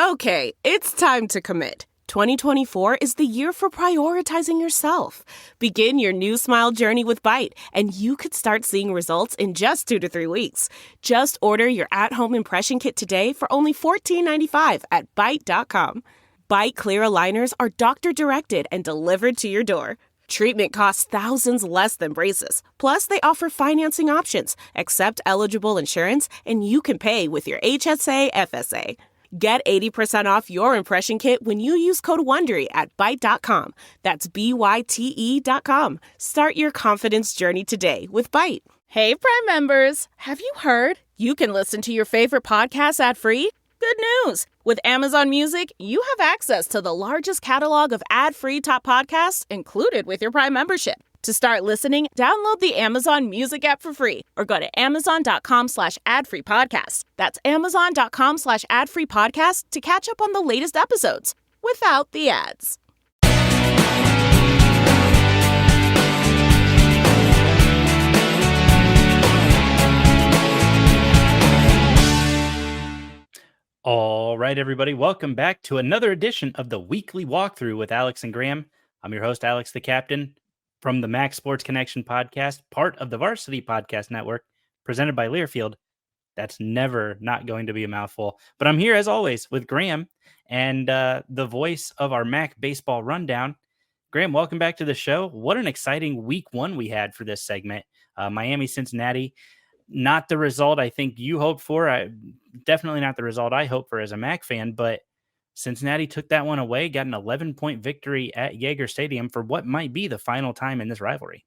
Okay, it's time to commit. 2024 is the year for prioritizing yourself. Begin your new smile journey with Byte, and you could start seeing results in just 2 to 3 weeks. Just order your at-home impression kit today for only $14.95 at Byte.com. Byte Clear aligners are doctor-directed and delivered to your door. Treatment costs thousands less than braces. Plus, they offer financing options, accept eligible insurance, and you can pay with your HSA FSA. Get 80% off your impression kit when you use code WONDERY at Byte.com. That's BYTE.com. Start your confidence journey today with Byte. Hey, Prime members, have you heard? You can listen to your favorite podcasts ad-free? Good news! With Amazon Music, you have access to the largest catalog of ad-free top podcasts included with your Prime membership. To start listening, download the Amazon Music app for free or go to amazon.com/ad-free podcast. That's amazon.com/ad-free podcast to catch up on the latest episodes without the ads. All right, everybody, welcome back to another edition of the Weekly Walkthrough with Alex and Graham. I'm your host, Alex the Captain, from the Max Sports Connection podcast, part of the Varsity Podcast Network, presented by Learfield. That's never not going to be a mouthful. But I'm here, as always, with Graham and the voice of our Mac Baseball Rundown. Graham, welcome back to the show. What an exciting week one we had for this segment. Miami-Cincinnati. Not the result I think you hoped for. Definitely not the result I hoped for as a Mac fan, but Cincinnati took that one away, got an 11-point victory at Yager Stadium for what might be the final time in this rivalry.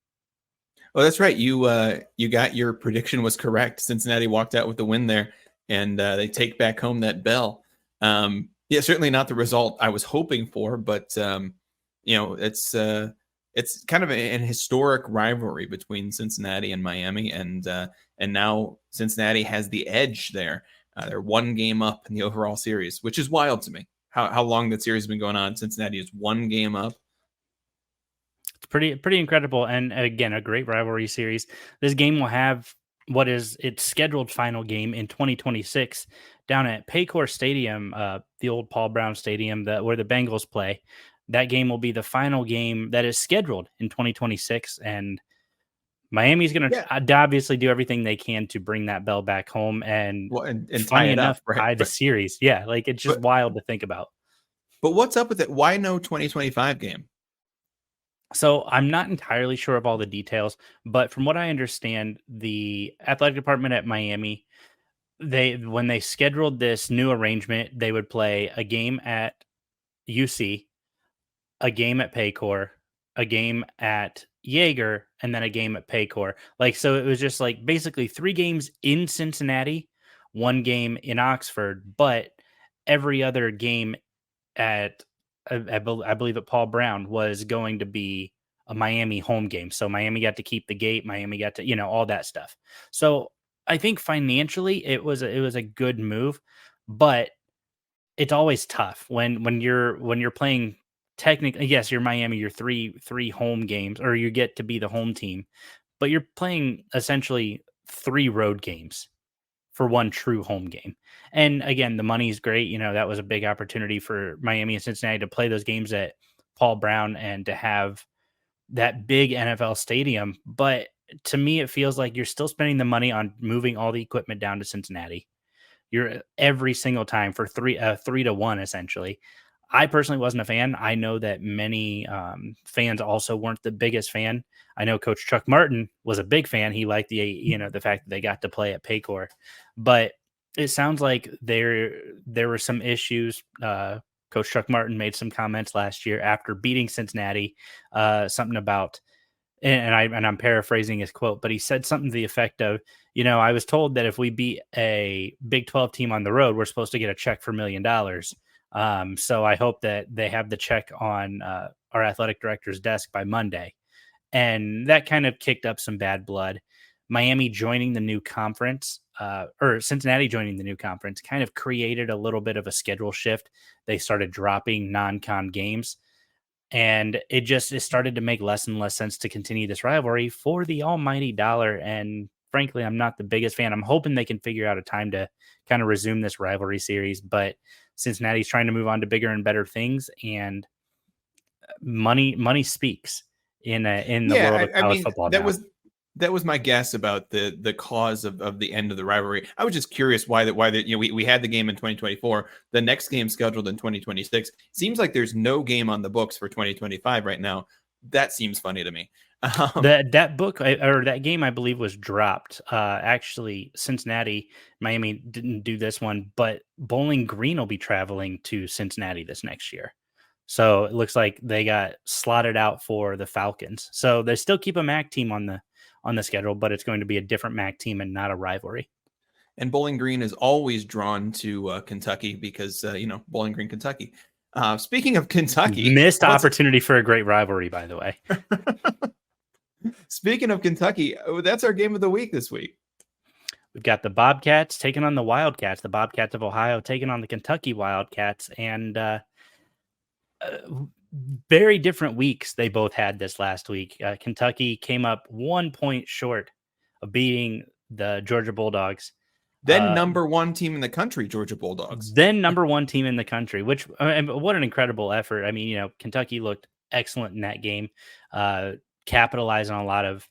Well, that's right. You got your prediction was correct. Cincinnati walked out with the win there, and they take back home that bell. Yeah, certainly not the result I was hoping for, but it's kind of an historic rivalry between Cincinnati and Miami, and now Cincinnati has the edge there. They're one game up in the overall series, which is wild to me. How long that series has been going on. Cincinnati is one game up. It's pretty incredible, and again, a great rivalry series. This game will have what is its scheduled final game in 2026 down at Paycor Stadium, the old Paul Brown Stadium, where the Bengals play. That game will be the final game that is scheduled in 2026, and Miami's going to obviously do everything they can to bring that bell back home and tie it up, tie the series. Yeah, like it's just wild to think about. But what's up with it? Why no 2025 game? So I'm not entirely sure of all the details, but from what I understand, the athletic department at Miami, when they scheduled this new arrangement, they would play a game at UC, a game at Paycor, a game at Yager, and then a game at Paycor. So it was just basically 3 games in Cincinnati, 1 game in Oxford, but every other game at I believe at Paul Brown was going to be a Miami home game. So Miami got to keep the gate. Miami got to, all that stuff. So I think financially it was a good move, but it's always tough when you're playing. Technically, yes, you're Miami, you're three home games, or you get to be the home team, but you're playing essentially 3 road games for 1 true home game. And again, the money is great. That was a big opportunity for Miami and Cincinnati to play those games at Paul Brown and to have that big NFL stadium. But to me, it feels like you're still spending the money on moving all the equipment down to Cincinnati. You're every single time for 3-1, essentially. I personally wasn't a fan. I know that many fans also weren't the biggest fan. I know Coach Chuck Martin was a big fan. He liked the fact that they got to play at Paycor, but it sounds like there were some issues. Coach Chuck Martin made some comments last year after beating Cincinnati, something about, and I'm paraphrasing his quote, but he said something to the effect of, I was told that if we beat a Big 12 team on the road, we're supposed to get a check for $1 million. So I hope that they have the check on our athletic director's desk by Monday. And that kind of kicked up some bad blood. Miami joining the new conference, or Cincinnati joining the new conference, kind of created a little bit of a schedule shift. They started dropping non-con games, and it started to make less and less sense to continue this rivalry for the almighty dollar. And frankly, I'm not the biggest fan. I'm hoping they can figure out a time to kind of resume this rivalry series, but Cincinnati's trying to move on to bigger and better things, and money speaks in the world of college football now. That was my guess about the cause of the end of the rivalry. I was just curious why we had the game in 2024, the next game scheduled in 2026. Seems like there's no game on the books for 2025 right now. That seems funny to me. That game, I believe, was dropped. Actually, Cincinnati, Miami didn't do this one, but Bowling Green will be traveling to Cincinnati this next year. So it looks like they got slotted out for the Falcons. So they still keep a MAC team on the schedule, but it's going to be a different MAC team and not a rivalry. And Bowling Green is always drawn to Kentucky because, Bowling Green, Kentucky. Speaking of Kentucky. Missed opportunity for a great rivalry, by the way. Speaking of Kentucky, that's our game of the week this week. We've got the Bobcats taking on the Wildcats, the Bobcats of Ohio taking on the Kentucky Wildcats, and very different weeks they both had this last week. Kentucky came up 1 point short of beating the Georgia Bulldogs. Then number one team in the country, Georgia Bulldogs. Then number one team in the country, which what an incredible effort. I mean, Kentucky looked excellent in that game, capitalizing on a lot of,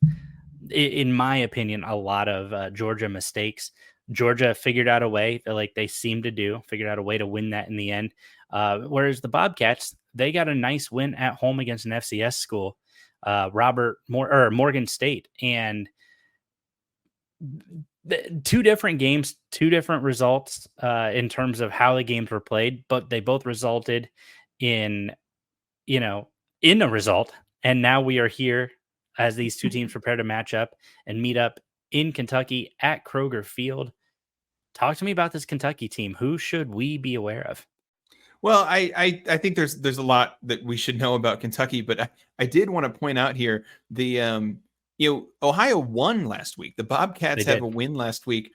in my opinion, a lot of Georgia mistakes. Georgia figured out a way, like they seem to do, figured out a way to win that in the end. Whereas the Bobcats, they got a nice win at home against an FCS school, Morgan State, and two different games, two different results in terms of how the games were played, but they both resulted in a result. And now we are here as these two teams prepare to match up and meet up in Kentucky at Kroger Field. Talk to me about this Kentucky team. Who should we be aware of? Well, I think there's a lot that we should know about Kentucky, but I did want to point out here the Ohio won last week. The Bobcats have a win last week,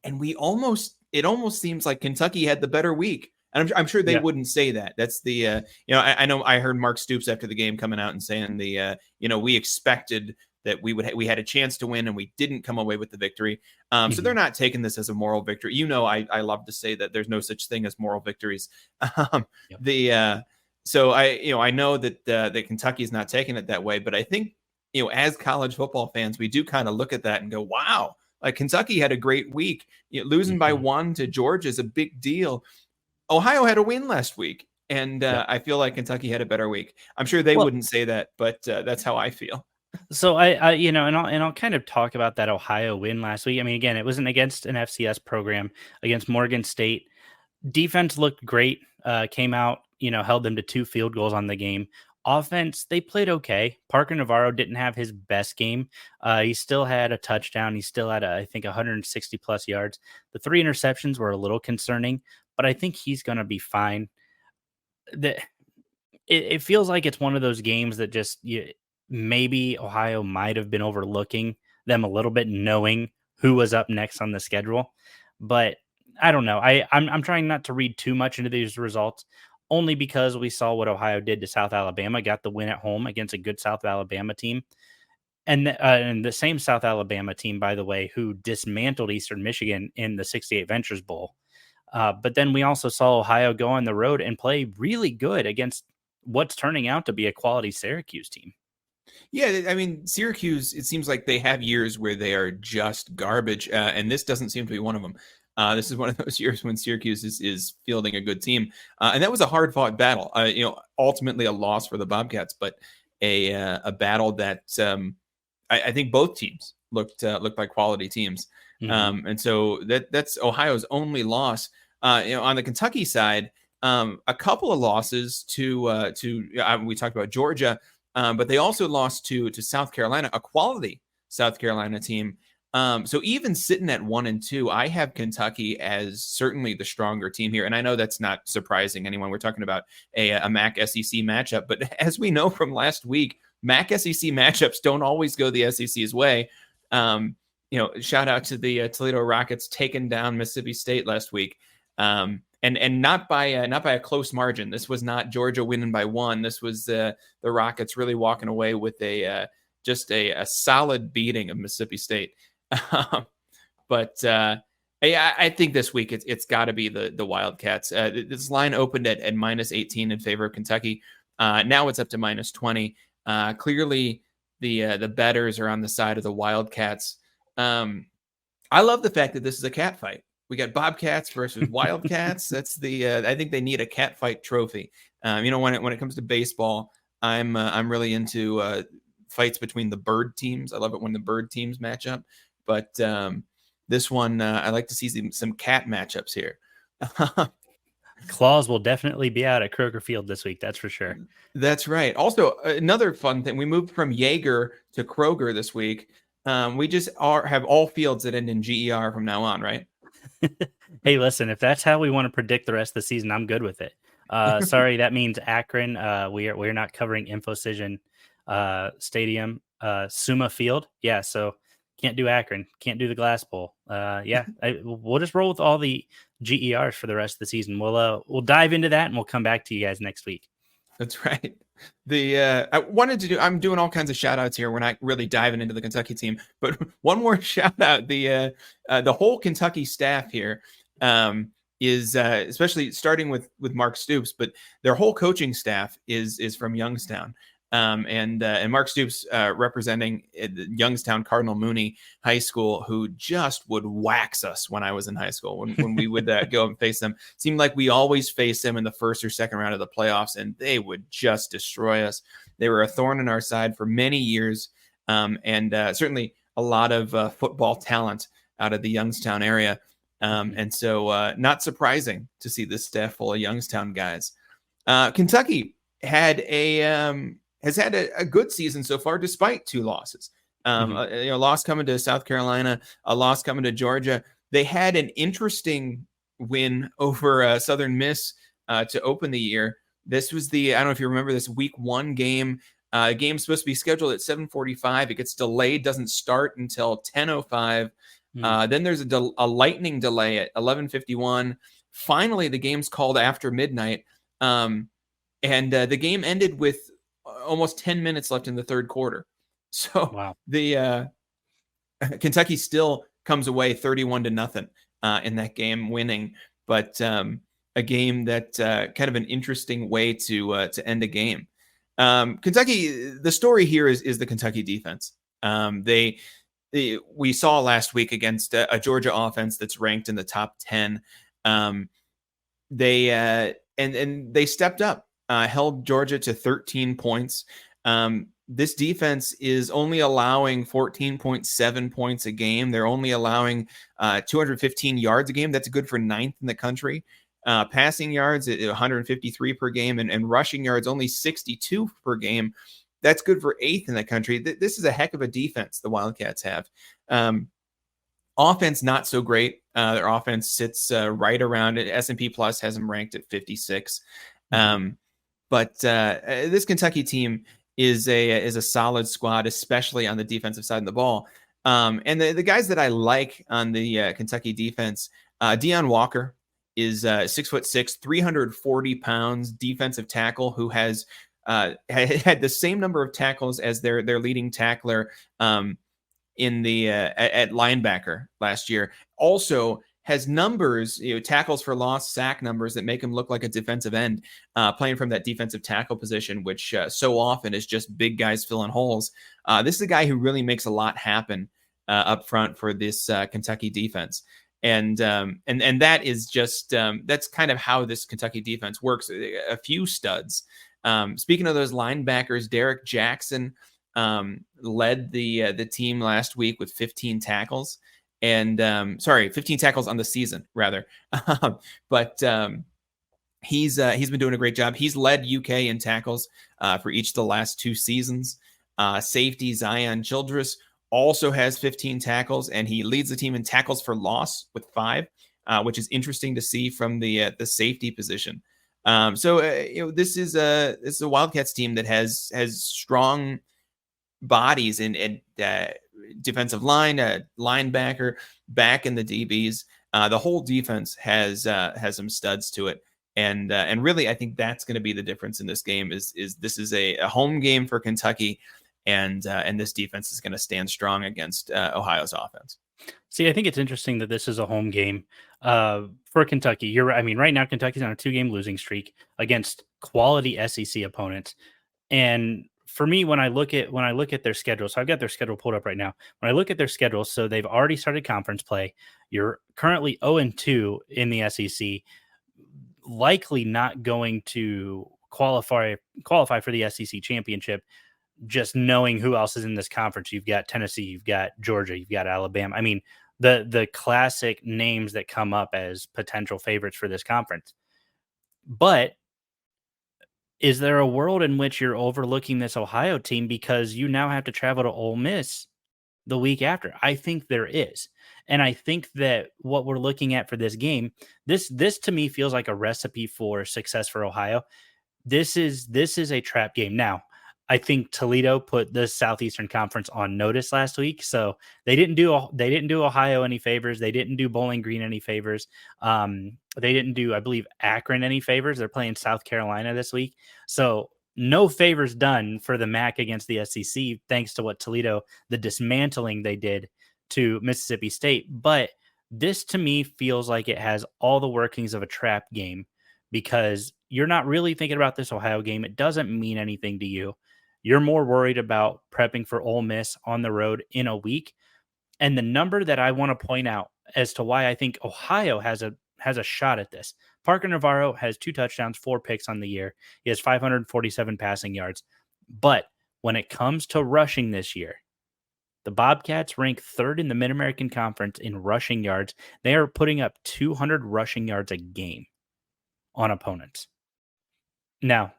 and it almost seems like Kentucky had the better week. And I'm sure they wouldn't say that. That's the I know I heard Mark Stoops after the game coming out and saying we expected that we had a chance to win and we didn't come away with the victory. So they're not taking this as a moral victory. I love to say that there's no such thing as moral victories. So I know that Kentucky is not taking it that way, but I think as college football fans, we do kind of look at that and go, wow, like Kentucky had a great week. Losing by 1 to Georgia is a big deal. Ohio had a win last week, and I feel like Kentucky had a better week. I'm sure they wouldn't say that, but that's how I feel. So I'll kind of talk about that Ohio win last week. I mean, again, it wasn't against an FCS program, against Morgan State. Defense looked great. Came out, held them to 2 field goals on the game. Offense, they played okay. Parker Navarro didn't have his best game. He still had a touchdown. He still had, I think, 160 plus yards. The 3 interceptions were a little concerning, but I think he's going to be fine. It feels like it's one of those games that just maybe Ohio might have been overlooking them a little bit, knowing who was up next on the schedule. But I don't know. I'm trying not to read too much into these results, only because we saw what Ohio did to South Alabama, got the win at home against a good South Alabama team. And the same South Alabama team, by the way, who dismantled Eastern Michigan in the 68 Ventures Bowl. But then we also saw Ohio go on the road and play really good against what's turning out to be a quality Syracuse team. Yeah, I mean, Syracuse, it seems like they have years where they are just garbage, and this doesn't seem to be one of them. This is one of those years when Syracuse is fielding a good team, and that was a hard-fought battle. Ultimately a loss for the Bobcats, but a battle that I think both teams looked like quality teams, and so that's Ohio's only loss. On the Kentucky side, a couple of losses to we talked about Georgia. But they also lost to South Carolina, a quality South Carolina team. So even sitting at 1-2, I have Kentucky as certainly the stronger team here. And I know that's not surprising anyone. We're talking about a MAC SEC matchup. But as we know from last week, MAC SEC matchups don't always go the SEC's way. Shout out to the Toledo Rockets taking down Mississippi State last week. And not by a close margin. This was not Georgia winning by 1. This was the Rockets really walking away with just a solid beating of Mississippi State. But Yeah, I think this week it's got to be the Wildcats. This line opened at -18 in favor of Kentucky. Now it's up to -20. Clearly, the bettors are on the side of the Wildcats. I love the fact that this is a cat fight. We got Bobcats versus Wildcats. That's I think they need a cat fight trophy. When it comes to baseball, I'm really into fights between the bird teams. I love it when the bird teams match up. But this one, I like to see some cat matchups here. Claws will definitely be out at Kroger Field this week. That's for sure. That's right. Also, another fun thing, we moved from Jaeger to Kroger this week. We just have all fields that end in GER from now on, right? Hey, listen, if that's how we want to predict the rest of the season, I'm good with it. Sorry, that means Akron. We're not covering InfoCision Stadium, Suma Field. Yeah, so can't do Akron, can't do the Glass Bowl. We'll just roll with all the GERs for the rest of the season. We'll dive into that and we'll come back to you guys next week. That's right. I'm doing all kinds of shout outs here. We're not really diving into the Kentucky team, but one more shout out. The whole Kentucky staff here is especially starting with Mark Stoops, but their whole coaching staff is from Youngstown. And Mark Stoops representing Youngstown Cardinal Mooney High School, who just would wax us when I was in high school. When we would go and face them, seemed like we always faced them in the first or second round of the playoffs, and they would just destroy us. They were a thorn in our side for many years, and certainly a lot of football talent out of the Youngstown area. And so not surprising to see this staff full of Youngstown guys. Kentucky has had a good season so far, despite 2 losses. A loss coming to South Carolina, a loss coming to Georgia. They had an interesting win over Southern Miss to open the year. This was I don't know if you remember this, week 1 game. Game's supposed to be scheduled at 7:45. It gets delayed, doesn't start until 10:05. Then there's a lightning delay at 11:51. Finally, the game's called after midnight. And the game ended with almost 10 minutes left in the third quarter. So wow. The Kentucky still comes away 31-0 in that game, winning. But a game that kind of an interesting way to end a game. Kentucky, the story here is the Kentucky defense. We saw last week against a Georgia offense that's ranked in the top 10. They stepped up. Held Georgia to 13 points. This defense is only allowing 14.7 points a game. They're only allowing 215 yards a game. That's good for 9th in the country. Passing yards at 153 per game, and rushing yards only 62 per game. That's good for 8th in the country. This is a heck of a defense the Wildcats have. Offense, not so great. Their offense sits right around it. S&P Plus has them ranked at 56. But this Kentucky team is a solid squad, especially on the defensive side of the ball. And the guys that I like on the Kentucky defense, Deion Walker is 6'6", 340 pounds, defensive tackle who has had the same number of tackles as their leading tackler in the at linebacker last year. Also has numbers, tackles for loss, sack numbers that make him look like a defensive end, playing from that defensive tackle position, which so often is just big guys filling holes. This is a guy who really makes a lot happen up front for this Kentucky defense. And that is just, that's kind of how this Kentucky defense works. A few studs. Speaking of those linebackers, Derek Jackson led the team last week with 15 tackles. And 15 tackles on the season, rather. But he's been doing a great job. He's led UK in tackles for each of the last 2 seasons. Safety Zion Childress also has 15 tackles, and he leads the team in tackles for loss with 5, which is interesting to see from the safety position. This is a Wildcats team that has strong bodies in defensive line, linebacker, back in the DBs. The whole defense has some studs to it, and really I think that's going to be the difference in this game. Is this is a home game for Kentucky, and this defense is going to stand strong against Ohio's offense. See, I think it's interesting that this is a home game for Kentucky. You're right. I mean, right now Kentucky's on a 2-game losing streak against quality SEC opponents. And for me, when I look at their schedule, so I've got their schedule pulled up right now. When I look at their schedule, so they've already started conference play. You're currently 0-2 in the SEC, likely not going to qualify for the SEC championship. Just knowing who else is in this conference, you've got Tennessee, you've got Georgia, you've got Alabama. I mean, the classic names that come up as potential favorites for this conference. But is there a world in which you're overlooking this Ohio team because you now have to travel to Ole Miss the week after? I think there is. And I think that what we're looking at for this game, this to me feels like a recipe for success for Ohio. This is a trap game. Now, I think Toledo put the Southeastern Conference on notice last week, so they didn't do Ohio any favors. They didn't do Bowling Green any favors. They didn't do, I believe, Akron any favors. They're playing South Carolina this week, so no favors done for the MAC against the SEC, thanks to what Toledo, the dismantling they did to Mississippi State. But this to me feels like it has all the workings of a trap game because you're not really thinking about this Ohio game. It doesn't mean anything to you. You're more worried about prepping for Ole Miss on the road in a week. And the number that I want to point out as to why I think Ohio has a shot at this. Parker Navarro has 2 touchdowns, 4 picks on the year. He has 547 passing yards. But when it comes to rushing this year, the Bobcats rank 3rd in the Mid-American Conference in rushing yards. They are putting up 200 rushing yards a game on opponents. Now,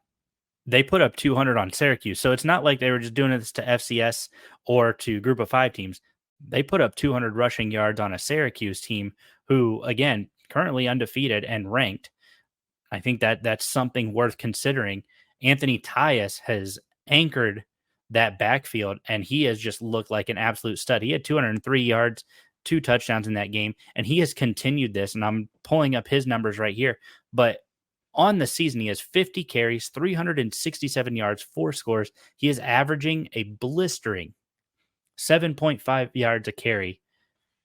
they put up 200 on Syracuse. So it's not like they were just doing this to FCS or to group of 5 teams. They put up 200 rushing yards on a Syracuse team who, again, currently undefeated and ranked. I think that's something worth considering. Anthony Tyus has anchored that backfield, and he has just looked like an absolute stud. He had 203 yards, 2 touchdowns in that game, and he has continued this, and I'm pulling up his numbers right here. But on the season, he has 50 carries, 367 yards, 4 scores. He is averaging a blistering 7.5 yards a carry.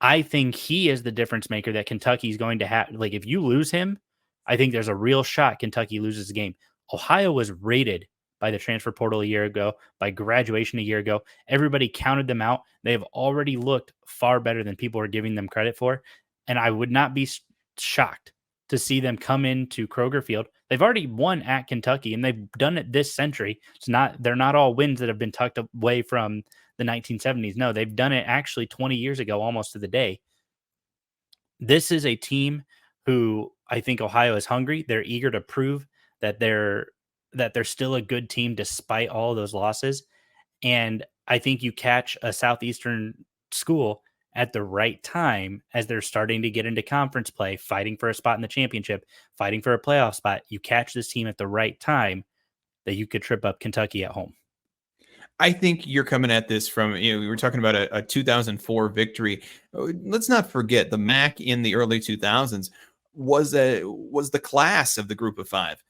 I think he is the difference maker that Kentucky is going to have. Like, if you lose him, I think there's a real shot Kentucky loses the game. Ohio was rated by the transfer portal a year ago, by graduation a year ago. Everybody counted them out. They have already looked far better than people are giving them credit for. And I would not be shocked to see them come into Kroger Field. They've already won at Kentucky, and they've done it this century. They're not all wins that have been tucked away from the 1970s. No, they've done it actually 20 years ago, almost to the day. This is a team who I think Ohio is hungry. They're eager to prove that they're still a good team despite all of those losses. And I think you catch a Southeastern school at the right time as they're starting to get into conference play, fighting for a spot in the championship, fighting for a playoff spot. You catch this team at the right time that you could trip up Kentucky at home. I think you're coming at this from, we were talking about a 2004 victory. Let's not forget the MAC in the early 2000s was the class of the group of 5.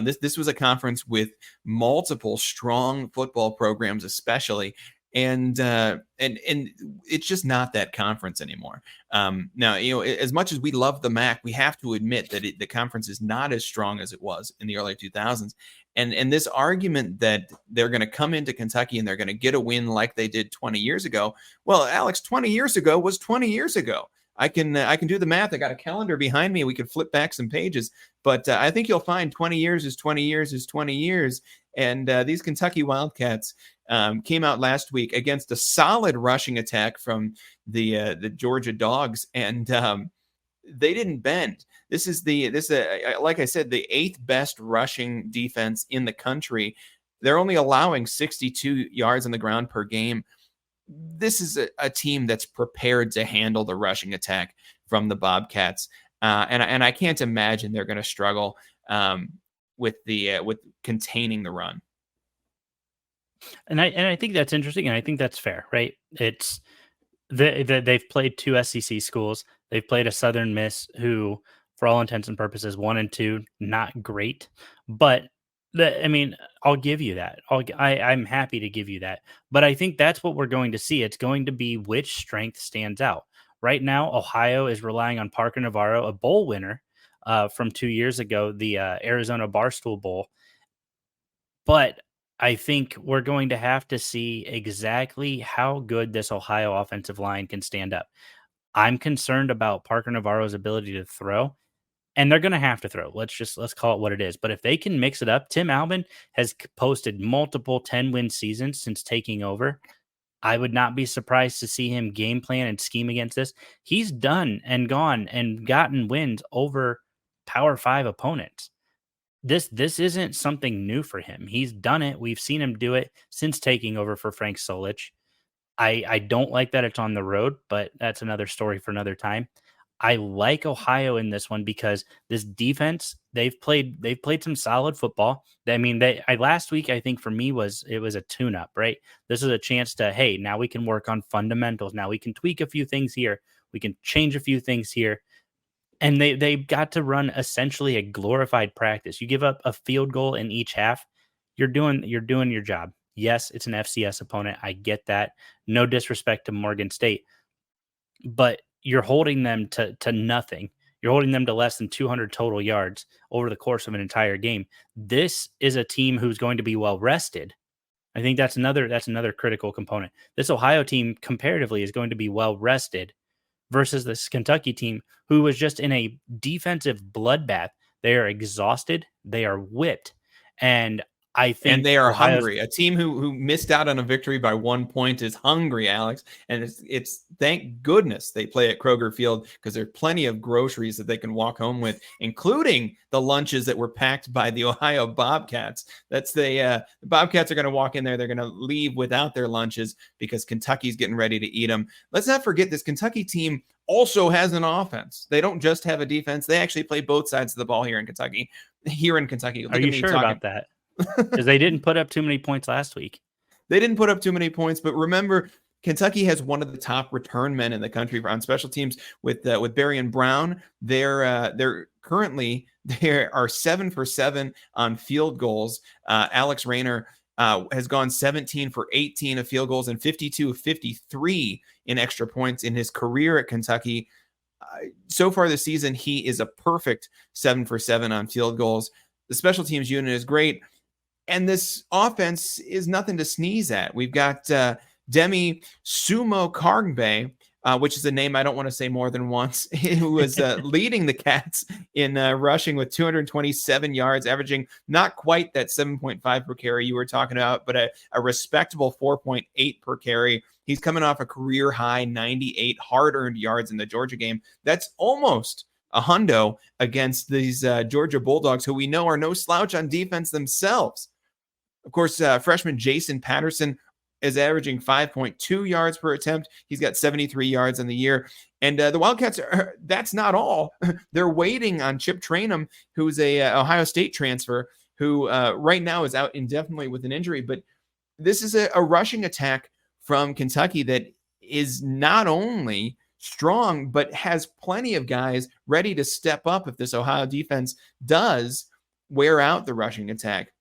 This was a conference with multiple strong football programs, especially, and it's just not that conference anymore. Now, as much as we love the MAC, we have to admit that the conference is not as strong as it was in the early 2000s. And this argument that they're going to come into Kentucky and they're going to get a win like they did 20 years ago. Well, Alex, 20 years ago was 20 years ago. I can do the math. I got a calendar behind me. We could flip back some pages, but I think you'll find 20 years is 20 years is 20 years. And these Kentucky Wildcats came out last week against a solid rushing attack from the Georgia Dogs, and they didn't bend. This is like I said, the 8th best rushing defense in the country. They're only allowing 62 yards on the ground per game. This is a team that's prepared to handle the rushing attack from the Bobcats, and I can't imagine they're going to struggle with containing the run. And I think that's interesting, and I think that's fair, right? It's they've played 2 SEC schools. They've played a Southern Miss who, for all intents and purposes, 1 and 2, not great, but I'll give you that. I'm happy to give you that. But I think that's what we're going to see. It's going to be which strength stands out. Right now, Ohio is relying on Parker Navarro, a bowl winner from 2 years ago, the Arizona Barstool Bowl. But I think we're going to have to see exactly how good this Ohio offensive line can stand up. I'm concerned about Parker Navarro's ability to throw, and they're going to have to throw. Let's call it what it is. But if they can mix it up, Tim Albin has posted multiple 10-win seasons since taking over. I would not be surprised to see him game plan and scheme against this. He's done and gone and gotten wins over Power 5 opponents. This isn't something new for him. He's done it. We've seen him do it since taking over for Frank Solich. I don't like that it's on the road, but that's another story for another time. I like Ohio in this one because this defense, they've played some solid football. I mean, last week I think for me was a tune-up, right? This is a chance to, hey, now we can work on fundamentals. Now we can tweak a few things here. We can change a few things here. And they got to run essentially a glorified practice. You give up a field goal in each half, you're doing your job. Yes, it's an FCS opponent. I get that. No disrespect to Morgan State, but you're holding them to nothing. You're holding them to less than 200 total yards over the course of an entire game. This is a team who's going to be well rested. I think that's another critical component. This Ohio team comparatively is going to be well rested versus this Kentucky team who was just in a defensive bloodbath. They are exhausted. They are whipped. And I think and they are hungry. A team who missed out on a victory by 1 point is hungry, Alex. And it's thank goodness they play at Kroger Field because there's plenty of groceries that they can walk home with, including the lunches that were packed by the Ohio Bobcats. That's the Bobcats are going to walk in there. They're going to leave without their lunches because Kentucky's getting ready to eat them. Let's not forget this Kentucky team also has an offense. They don't just have a defense. They actually play both sides of the ball here in Kentucky. Are you sure about that? Because they didn't put up too many points last week. They didn't put up too many points, but remember, Kentucky has one of the top return men in the country on special teams with Berrien Brown. They're currently there are 7 for 7 on field goals. Alex Rayner has gone 17 for 18 of field goals and 52 of 53 in extra points in his career at Kentucky. So far this season, he is a perfect 7 for 7 on field goals. The special teams unit is great. And this offense is nothing to sneeze at. We've got Demi Sumo Kargbe, which is a name I don't want to say more than once, who was leading the Cats in rushing with 227 yards, averaging not quite that 7.5 per carry you were talking about, but a respectable 4.8 per carry. He's coming off a career high 98 hard-earned yards in the Georgia game. That's almost a hundo against these Georgia Bulldogs, who we know are no slouch on defense themselves. Of course, freshman Jason Patterson is averaging 5.2 yards per attempt. He's got 73 yards on the year. And the Wildcats, that's not all. They're waiting on Chip Trainum, who's a Ohio State transfer, who right now is out indefinitely with an injury. But this is a rushing attack from Kentucky that is not only strong, but has plenty of guys ready to step up if this Ohio defense does wear out the rushing attack.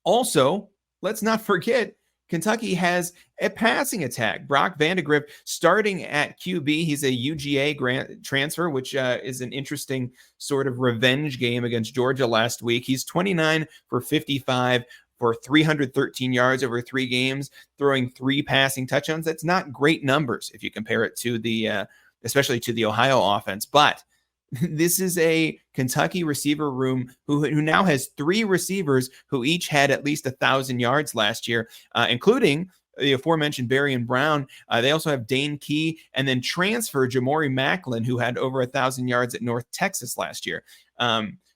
Also, let's not forget, Kentucky has a passing attack. Brock Vandegrift starting at QB. He's a UGA transfer, which is an interesting sort of revenge game against Georgia last week. He's 29 for 55 for 313 yards over 3 games, throwing 3 passing touchdowns. That's not great numbers if you compare it to especially to the Ohio offense. But this is a Kentucky receiver room who now has 3 receivers who each had at least 1,000 yards last year, including the aforementioned Berrien Brown. They also have Dane Key and then transfer Jamori Macklin, who had over 1,000 yards at North Texas last year.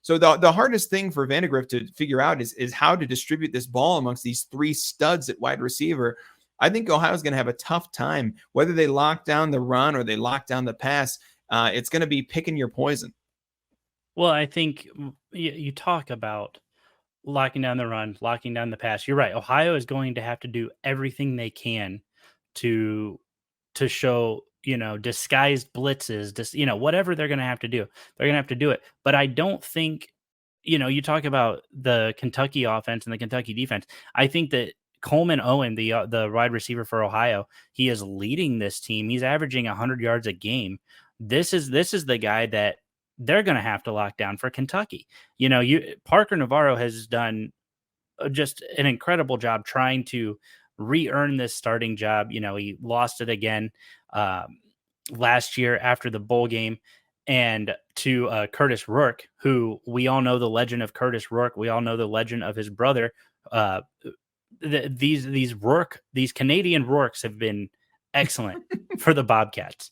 So the hardest thing for Vandegrift to figure out is how to distribute this ball amongst these 3 studs at wide receiver. I think Ohio's going to have a tough time, whether they lock down the run or they lock down the pass. It's going to be picking your poison. Well, I think you talk about locking down the run, locking down the pass. You're right. Ohio is going to have to do everything they can to show, disguised blitzes, whatever they're going to have to do. They're going to have to do it. But I don't think, you talk about the Kentucky offense and the Kentucky defense. I think that Coleman Owen, the wide receiver for Ohio, he is leading this team. He's averaging 100 yards a game. This is the guy that they're going to have to lock down for Kentucky. Parker Navarro has done just an incredible job trying to re-earn this starting job. He lost it again last year after the bowl game, and to Curtis Rourke, who we all know the legend of Curtis Rourke. We all know the legend of his brother. These Canadian Rourkes have been excellent for the Bobcats,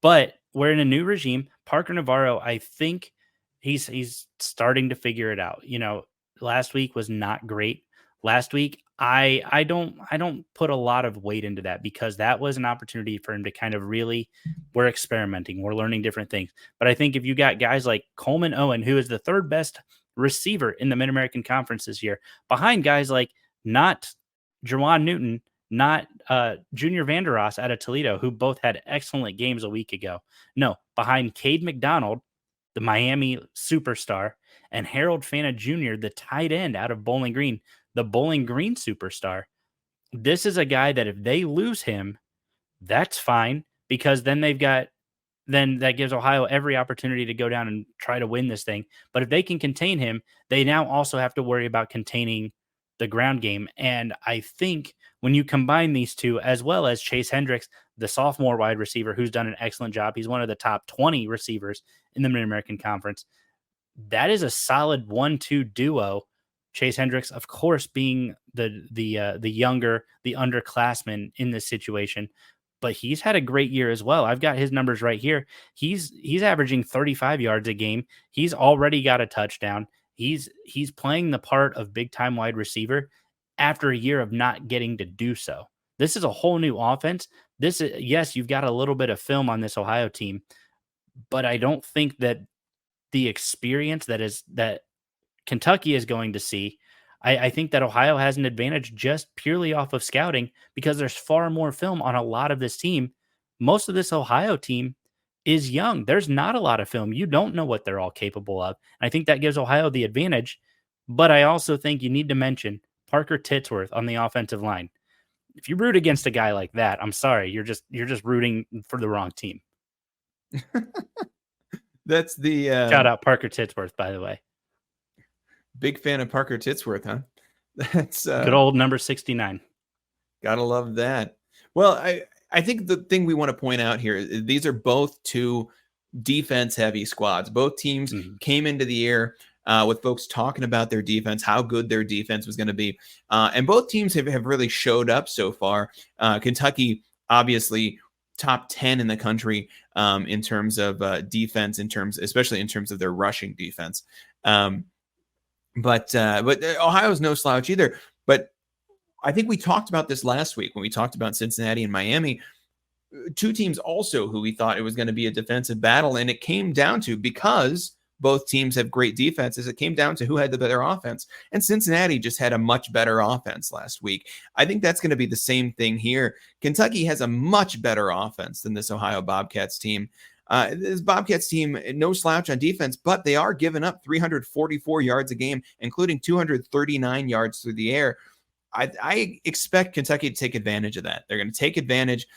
but we're in a new regime. Parker Navarro, I think he's starting to figure it out. Last week was not great. Last week, I don't put a lot of weight into that because that was an opportunity for him to kind of really, we're experimenting, we're learning different things. But I think if you got guys like Coleman Owen, who is the third best receiver in the Mid-American Conference this year, behind guys like not Jawan Newton, not Junior Vandeross out of Toledo, who both had excellent games a week ago. No, behind Cade McDonald, the Miami superstar, and Harold Fana Jr., the tight end out of Bowling Green, the Bowling Green superstar. This is a guy that if they lose him, that's fine, because then that gives Ohio every opportunity to go down and try to win this thing. But if they can contain him, they now also have to worry about containing the ground game. And I think when you combine these two, as well as Chase Hendricks, the sophomore wide receiver, who's done an excellent job, he's one of the top 20 receivers in the Mid-American Conference. That is a solid 1-2 duo. Chase Hendricks, of course, being the younger, the underclassman in this situation, but he's had a great year as well. I've got his numbers right here. He's averaging 35 yards a game. He's already got a touchdown. He's playing the part of big time wide receiver after a year of not getting to do so. This is a whole new offense. Yes, you've got a little bit of film on this Ohio team, but I don't think that the experience that Kentucky is going to see, I think that Ohio has an advantage just purely off of scouting because there's far more film on a lot of this team. Most of this Ohio team is young. There's not a lot of film. You don't know what they're all capable of. I think that gives Ohio the advantage, but I also think you need to mention Parker Titsworth on the offensive line. If you root against a guy like that, I'm sorry, you're just rooting for the wrong team. That's the shout out Parker Titsworth, by the way. Big fan of Parker Titsworth, huh? That's good old number 69. Gotta love that. Well, I think the thing we want to point out here, these are both two defense-heavy squads. Both teams came into the year with folks talking about their defense, how good their defense was going to be. And both teams have really showed up so far. Kentucky, obviously, top 10 in the country in terms of defense, especially in terms of their rushing defense. But Ohio's no slouch either. But I think we talked about this last week when we talked about Cincinnati and Miami, two teams also who we thought it was going to be a defensive battle. And it came down to, because both teams have great defenses, it came down to who had the better offense. And Cincinnati just had a much better offense last week. I think that's going to be the same thing here. Kentucky has a much better offense than this Ohio Bobcats team. This Bobcats team, no slouch on defense, but they are giving up 344 yards a game, including 239 yards through the air. I expect Kentucky to take advantage of that. They're going to take advantage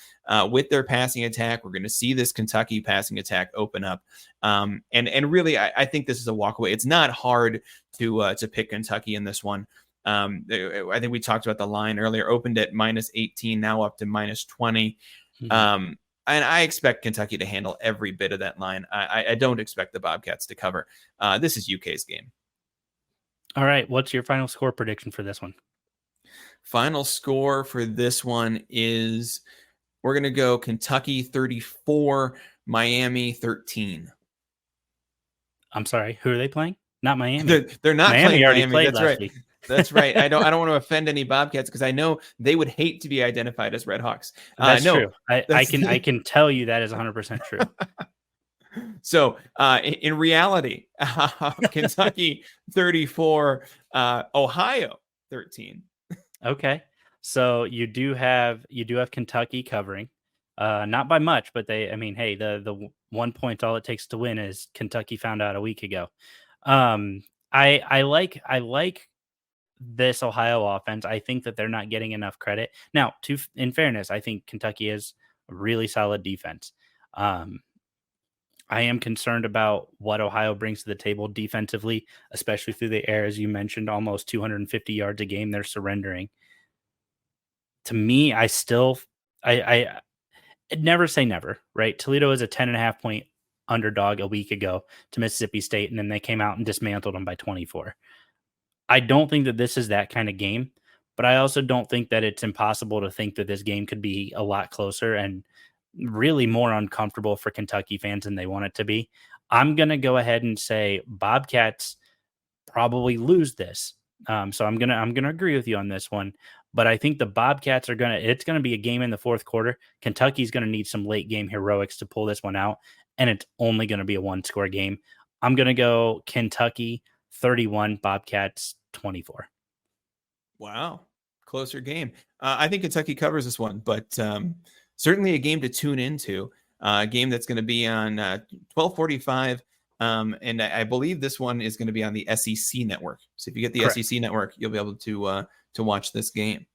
with their passing attack. We're going to see this Kentucky passing attack open up. And really, I think this is a walkaway. It's not hard to pick Kentucky in this one. I think we talked about the line earlier, opened at -18, now up to -20. And I expect Kentucky to handle every bit of that line. I don't expect the Bobcats to cover. This is UK's game. All right. What's your final score prediction for this one? Final score for this one is we're going to go Kentucky 34, Miami 13. I'm sorry. Who are they playing? Not Miami. They're not Miami playing already Miami. played That's last right. week. That's right. I don't want to offend any Bobcats because I know they would hate to be identified as Red Hawks. That's no, true. I can tell you that is 100% true. So in reality, Kentucky 34, Ohio 13. Okay. So you do have Kentucky covering. Not by much, but hey, the 1 point, all it takes to win, is Kentucky found out a week ago. I like this Ohio offense. I think that they're not getting enough credit. Now, in fairness, I think Kentucky is a really solid defense. I am concerned about what Ohio brings to the table defensively, especially through the air. As you mentioned, almost 250 yards a game they're surrendering. To me, I never say never, right? Toledo is a 10.5 point underdog a week ago to Mississippi State, and then they came out and dismantled them by 24. I don't think that this is that kind of game, but I also don't think that it's impossible to think that this game could be a lot closer and really more uncomfortable for Kentucky fans than they want it to be. I'm going to go ahead and say Bobcats probably lose this. So I'm gonna agree with you on this one, but I think the Bobcats it's gonna be a game in the fourth quarter. Kentucky's gonna need some late game heroics to pull this one out, and it's only gonna be a 1-score game. I'm gonna go Kentucky 31, Bobcats 24. Wow, closer game. I think Kentucky covers this one, but certainly a game to tune into. A game that's going to be on 12:45. And I believe this one is going to be on the SEC network. So if you get the Correct. SEC network, you'll be able to watch this game.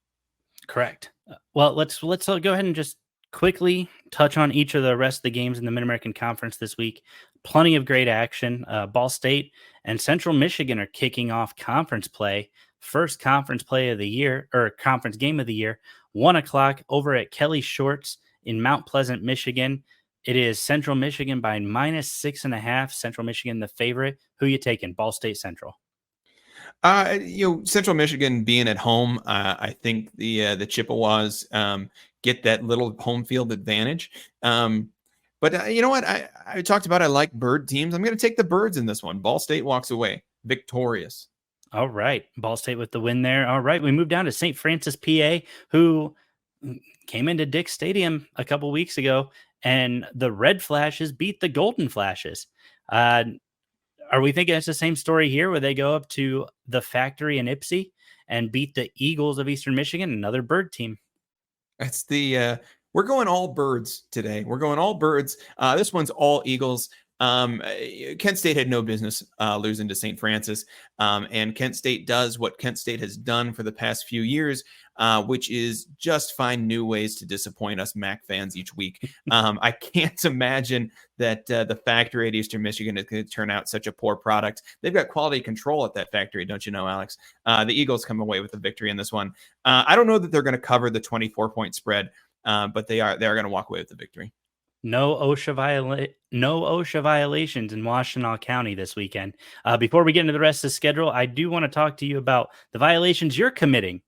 Correct. Well, let's go ahead and just quickly touch on each of the rest of the games in the Mid-American Conference this week. Plenty of great action. Ball State and Central Michigan are kicking off conference play. First conference play of the year, or conference game of the year, 1:00 over at Kelly Shorts in Mount Pleasant, Michigan. It is Central Michigan by -6.5. Central Michigan, the favorite. Who you taking? Ball State, Central. Central Michigan being at home, I think the Chippewas get that little home field advantage. But you know what? I talked about I like bird teams. I'm going to take the birds in this one. Ball State walks away victorious. All right. Ball State with the win there. All right. We move down to St. Francis, PA, who came into Dick's Stadium a couple weeks ago, and the Red Flashes beat the Golden Flashes. Are we thinking it's the same story here where they go up to the factory in Ypsi and beat the Eagles of Eastern Michigan, another bird team? That's we're going all birds today. We're going all birds. This one's all Eagles. Kent State had no business losing to St. Francis. And Kent State does what Kent State has done for the past few years, which is just find new ways to disappoint us MAC fans each week. I can't imagine that the factory at Eastern Michigan is going to turn out such a poor product. They've got quality control at that factory, don't you know, Alex? The Eagles come away with a victory in this one. I don't know that they're going to cover the 24-point spread, but they are going to walk away with the victory. No OSHA violations in Washtenaw County this weekend. Before we get into the rest of the schedule, I do want to talk to you about the violations you're committing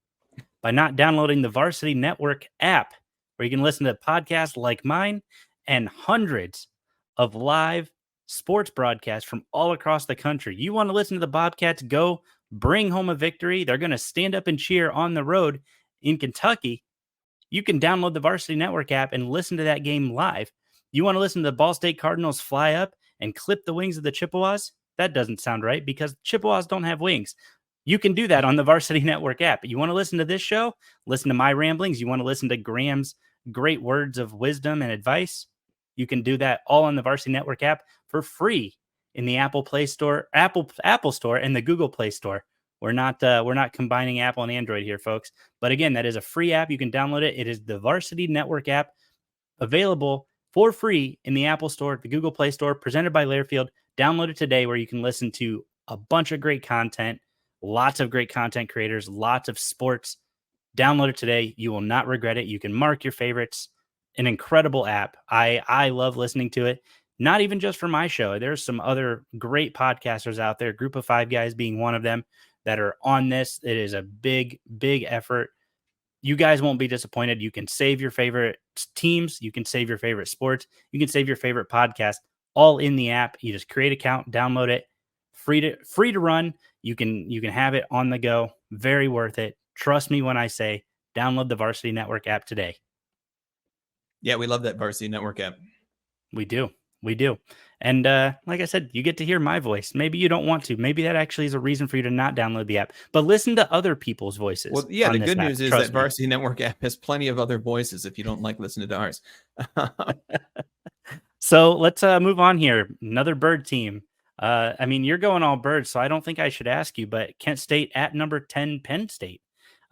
by not downloading the Varsity Network app, where you can listen to podcasts like mine and hundreds of live sports broadcasts from all across the country. You want to listen to the Bobcats go bring home a victory? They're going to stand up and cheer on the road in Kentucky. You can download the Varsity Network app and listen to that game live. You want to listen to the Ball State Cardinals fly up and clip the wings of the Chippewas? That doesn't sound right because Chippewas don't have wings. You can do that on the Varsity Network app. You want to listen to this show? Listen to my ramblings. You want to listen to Graham's great words of wisdom and advice? You can do that all on the Varsity Network app for free in the Apple Play Store, Apple Store, and the Google Play Store. We're not combining Apple and Android here, folks. But again, that is a free app. You can download it. It is the Varsity Network app, available for free in the Apple Store, the Google Play Store, presented by Lairfield. Download it today, where you can listen to a bunch of great content, lots of great content creators, lots of sports. Download it today. You will not regret it. You can mark your favorites. An incredible app. I love listening to it. Not even just for my show. There's some other great podcasters out there, Group of Five guys being one of them, that are on this. It is a big, big effort. You guys won't be disappointed. You can save your favorite teams. You can save your favorite sports. You can save your favorite podcast all in the app. You just create an account, download it, free to run. You can have it on the go. Very worth it. Trust me when I say download the Varsity Network app today. Yeah, we love that Varsity Network app. We do. And like I said, you get to hear my voice. Maybe you don't want to. Maybe that actually is a reason for you to not download the app. But listen to other people's voices. Well, yeah, the good news is that me. Varsity Network app has plenty of other voices if you don't like listening to ours. So let's move on here. Another bird team. I mean, you're going all birds, so I don't think I should ask you, but Kent State at number 10, Penn State.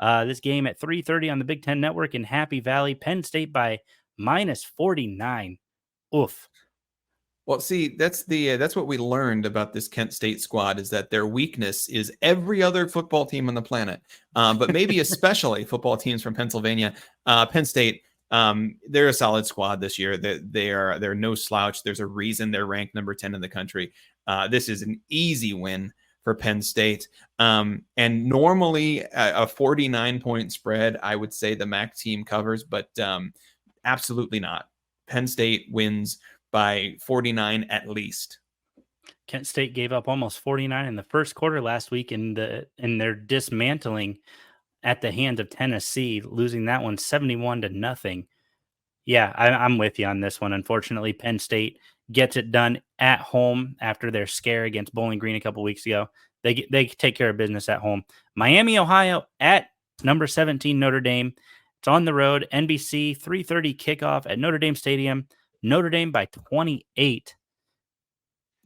This game at 3:30 on the Big Ten Network in Happy Valley, Penn State by -49. Oof. Well, see, that's what we learned about this Kent State squad is that their weakness is every other football team on the planet, but maybe especially football teams from Pennsylvania. Penn State, they're a solid squad this year. They're no slouch. There's a reason they're ranked number 10 in the country. This is an easy win for Penn State. And normally a 49-point spread, I would say the MAC team covers, but absolutely not. Penn State wins by 49 at least. Kent State gave up almost 49 in the first quarter last week in their dismantling at the hands of Tennessee, losing that one 71-0. Yeah, I'm with you on this one. Unfortunately, Penn State gets it done at home after their scare against Bowling Green a couple weeks ago. They take care of business at home. Miami, Ohio at number 17 Notre Dame. It's on the road. NBC 3:30 kickoff at Notre Dame Stadium. Notre Dame by 28.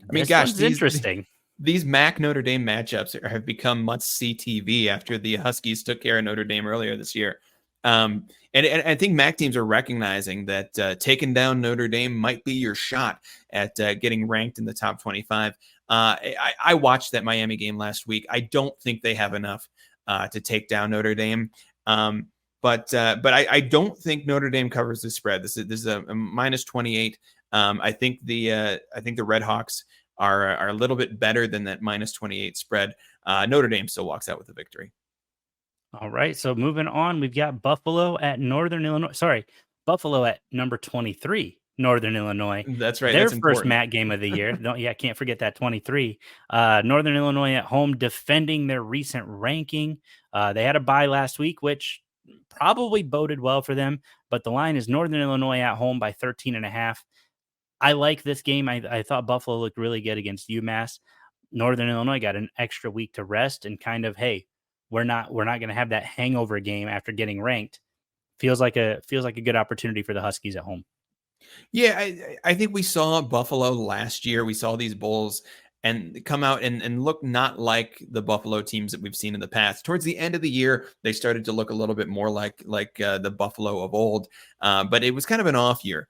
I mean, This gosh, one's interesting. These MAC Notre Dame matchups have become must-see TV after the Huskies took care of Notre Dame earlier this year. And I think MAC teams are recognizing that taking down Notre Dame might be your shot at getting ranked in the top 25. I watched that Miami game last week. I don't think they have enough to take down Notre Dame. But I don't think Notre Dame covers the spread. This is a -28. I think the Red Hawks are a little bit better than that -28 spread. Notre Dame still walks out with a victory. All right, so moving on, we've got Buffalo at Northern Illinois. Sorry, Buffalo at number 23, Northern Illinois. That's right. Their That's first important. MAC game of the year. Can't forget that 23. Northern Illinois at home defending their recent ranking. They had a bye last week, which probably boded well for them, but the line is Northern Illinois at home by 13.5. I like this game. I thought Buffalo looked really good against UMass. Northern Illinois got an extra week to rest and kind of, hey, we're not going to have that hangover game after getting ranked. Feels like a good opportunity for the Huskies at home. Yeah, I think we saw Buffalo last year. We saw these Bulls and come out and look not like the Buffalo teams that we've seen in the past. Towards the end of the year, they started to look a little bit more like the Buffalo of old. But it was kind of an off year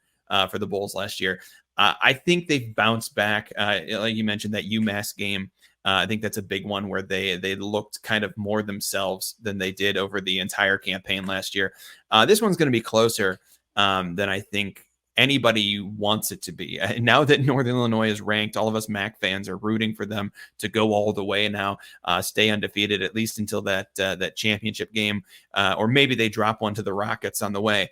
for the Bulls last year. I think they've bounced back. Like you mentioned, that UMass game. I think that's a big one where they looked kind of more themselves than they did over the entire campaign last year. This one's going to be closer than I think anybody wants it to be. Now that Northern Illinois is ranked, all of us MAC fans are rooting for them to go all the way now, stay undefeated at least until that championship game, or maybe they drop one to the Rockets on the way.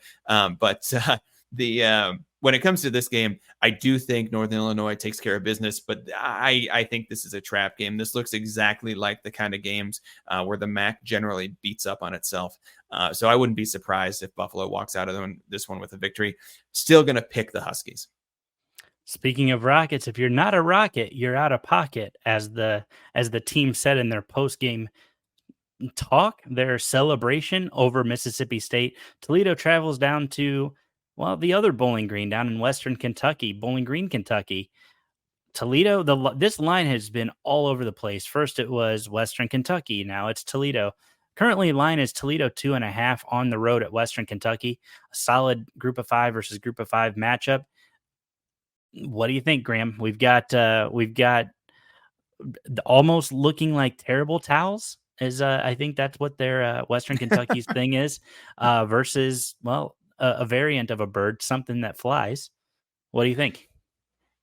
When it comes to this game, I do think Northern Illinois takes care of business, but I think this is a trap game. This looks exactly like the kind of games where the MAC generally beats up on itself. So I wouldn't be surprised if Buffalo walks out of this one with a victory. Still going to pick the Huskies. Speaking of Rockets, if you're not a Rocket, you're out of pocket, as the team said in their post-game talk, their celebration over Mississippi State. Toledo travels down to, well, the other Bowling Green down in Western Kentucky, Bowling Green, Kentucky. Toledo, this line has been all over the place. First it was Western Kentucky. Now it's Toledo. Currently line is Toledo 2.5 on the road at Western Kentucky. A solid group of 5 versus group of 5 matchup. What do you think, Graham? We've got almost looking like terrible towels. I think that's what their Western Kentucky's thing is, versus, well, a variant of a bird, something that flies. What do you think?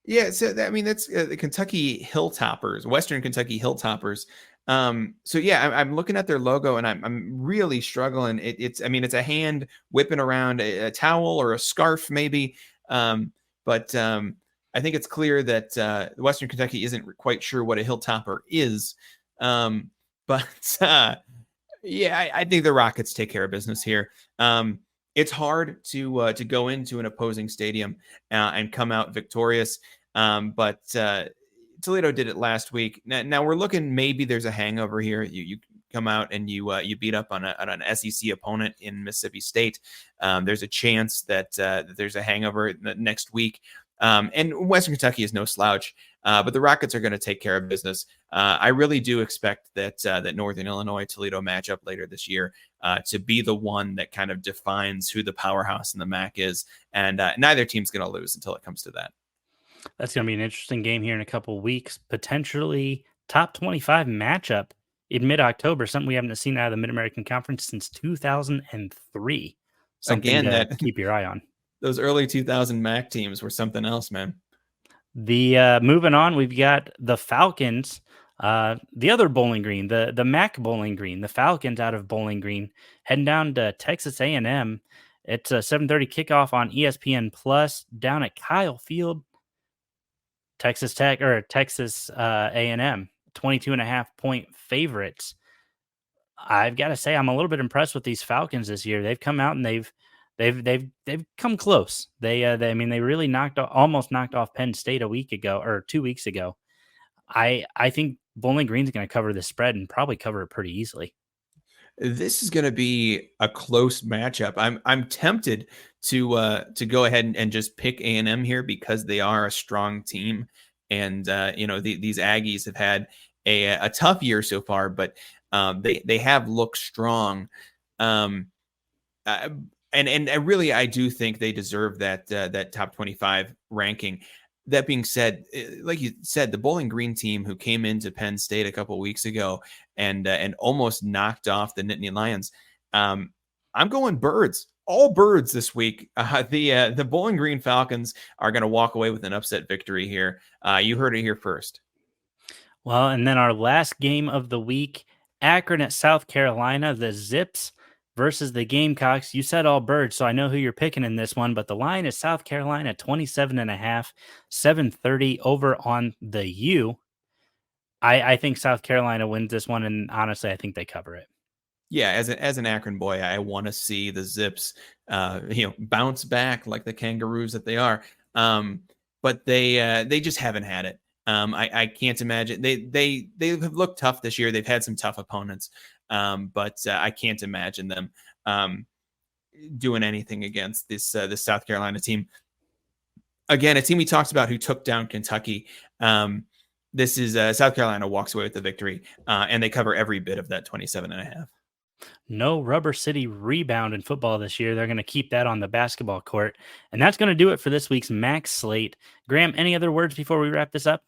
Yeah, so that's the Kentucky Hilltoppers, Western Kentucky Hilltoppers. So yeah, I'm looking at their logo and I'm really struggling. It's a hand whipping around a towel or a scarf maybe, but I think it's clear that Western Kentucky isn't quite sure what a Hilltopper is. But yeah, I think the Rockets take care of business here. It's hard to go into an opposing stadium and come out victorious. But Toledo did it last week. Now we're looking, maybe there's a hangover here. You come out and you beat up on an SEC opponent in Mississippi State. There's a chance that there's a hangover next week. And Western Kentucky is no slouch. But the Rockets are going to take care of business. I really do expect that that Northern Illinois Toledo matchup later this year to be the one that kind of defines who the powerhouse in the MAC is, and neither team's going to lose until it comes to that. That's going to be an interesting game here in a couple weeks. Potentially top 25 matchup in mid-October, something we haven't seen out of the Mid-American Conference since 2003. Something Again, to that keep your eye on. those early 2000 MAC teams were something else, man. The moving on, we've got the Falcons, the other Bowling Green, the MAC Bowling Green, the Falcons out of Bowling Green, heading down to Texas A&M. It's a 7:30 kickoff on ESPN Plus down at Kyle Field. Texas Tech or Texas A&M, 22.5-point favorites. I've got to say, I'm a little bit impressed with these Falcons this year. They've come out and they've come close. I mean, they really almost knocked off Penn State a week ago or 2 weeks ago. I think Bowling Green's going to cover the spread and probably cover it pretty easily. This is going to be a close matchup. I'm tempted to go ahead and just pick A&M here because they are a strong team, and these Aggies have had a tough year so far, but they have looked strong. And I do think they deserve that top 25 ranking. That being said, like you said, the Bowling Green team who came into Penn State a couple of weeks ago and almost knocked off the Nittany Lions. I'm going birds, all birds this week. The Bowling Green Falcons are going to walk away with an upset victory here. You heard it here first. Well, and then our last game of the week, Akron at South Carolina, the Zips versus the Gamecocks. You said all birds, so I know who you're picking in this one, but the line is South Carolina 27.5, 7:30 over on the U. I think South Carolina wins this one, and honestly, I think they cover it. Yeah, as an Akron boy, I want to see the Zips, bounce back like the Kangaroos that they are. But they just haven't had it. I can't imagine they have looked tough this year. They've had some tough opponents, but I can't imagine them doing anything against this South Carolina team. Again, a team we talked about who took down Kentucky. This is South Carolina walks away with the victory, and they cover every bit of that 27.5. No Rubber City rebound in football this year. They're going to keep that on the basketball court. And that's going to do it for this week's Max Slate. Graham, any other words before we wrap this up?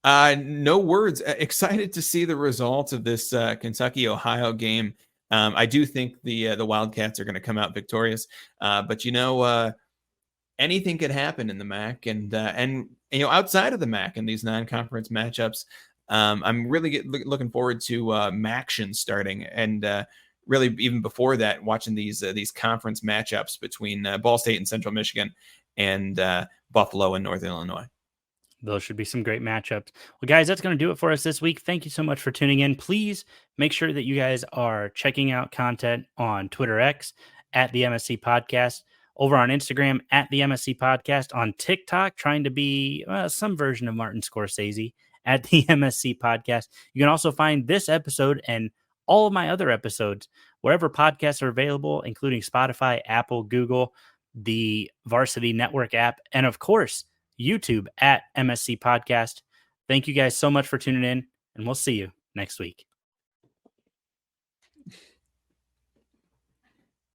No words. Excited to see the results of this Kentucky-Ohio game. I do think the Wildcats are going to come out victorious. But anything could happen in the MAC, and outside of the MAC in these non-conference matchups. I'm really looking forward to MACtion starting, and really even before that, watching these conference matchups between Ball State and Central Michigan, and Buffalo and Northern Illinois. Those should be some great matchups. Well, guys, that's going to do it for us this week. Thank you so much for tuning in. Please make sure that you guys are checking out content on Twitter X at the MSC Podcast, over on Instagram at the MSC Podcast, on TikTok, trying to be some version of Martin Scorsese at the MSC Podcast. You can also find this episode and all of my other episodes wherever podcasts are available, including Spotify, Apple, Google, the Varsity Network app, and of course, YouTube at MSC Podcast. Thank you guys so much for tuning in, and we'll see you next week.